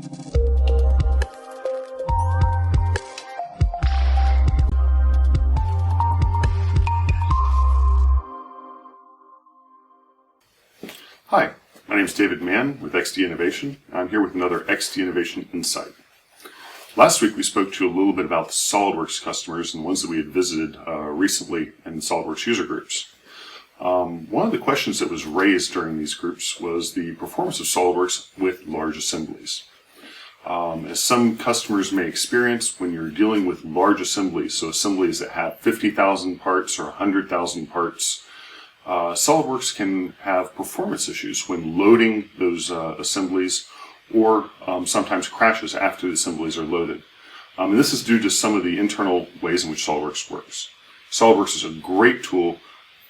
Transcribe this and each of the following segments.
Hi, my name is David Mann with XDI Innovation. I'm here with another XDI Innovation Insight. Last week we spoke to you a little bit about the Solidworks customers and the ones that we had visited recently in the Solidworks user groups. One of the questions that was raised during these groups was the performance of Solidworks with large assemblies. As some customers may experience, when you're dealing with large assemblies, so assemblies that have 50,000 parts or 100,000 parts, Solidworks can have performance issues when loading those assemblies, or sometimes crashes after the assemblies are loaded. And this is due to some of the internal ways in which SolidWorks works. SolidWorks is a great tool,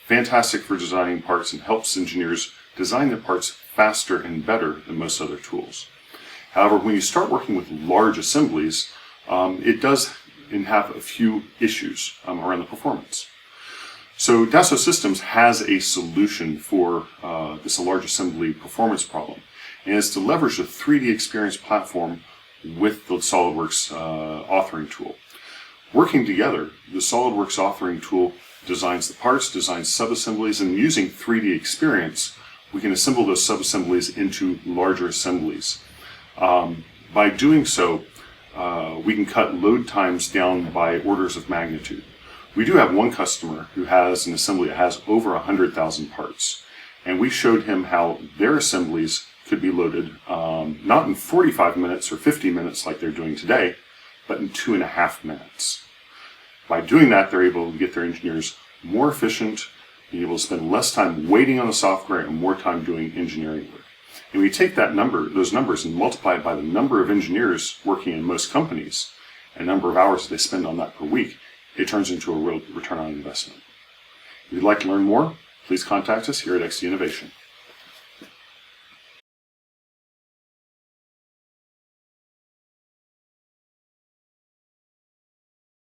fantastic for designing parts, and helps engineers design their parts faster and better than most other tools. However, when you start working with large assemblies, it does have a few issues around the performance. So Dassault Systems has a solution for this large assembly performance problem, and it's to leverage the 3D Experience platform with the SolidWorks authoring tool. Working together, the SolidWorks authoring tool designs the parts, designs subassemblies, and using 3D Experience, we can assemble those subassemblies into larger assemblies. By doing so, we can cut load times down by orders of magnitude. We do have one customer who has an assembly that has over 100,000 parts, and we showed him how their assemblies could be loaded not in 45 minutes or 50 minutes like they're doing today, but in 2.5 minutes. By doing that, they're able to get their engineers more efficient, be able to spend less time waiting on the software and more time doing engineering work. And we take those numbers and multiply it by the number of engineers working in most companies and number of hours they spend on that per week. It turns into a real return on investment. If you'd like to learn more, please contact us here at XDI Innovation.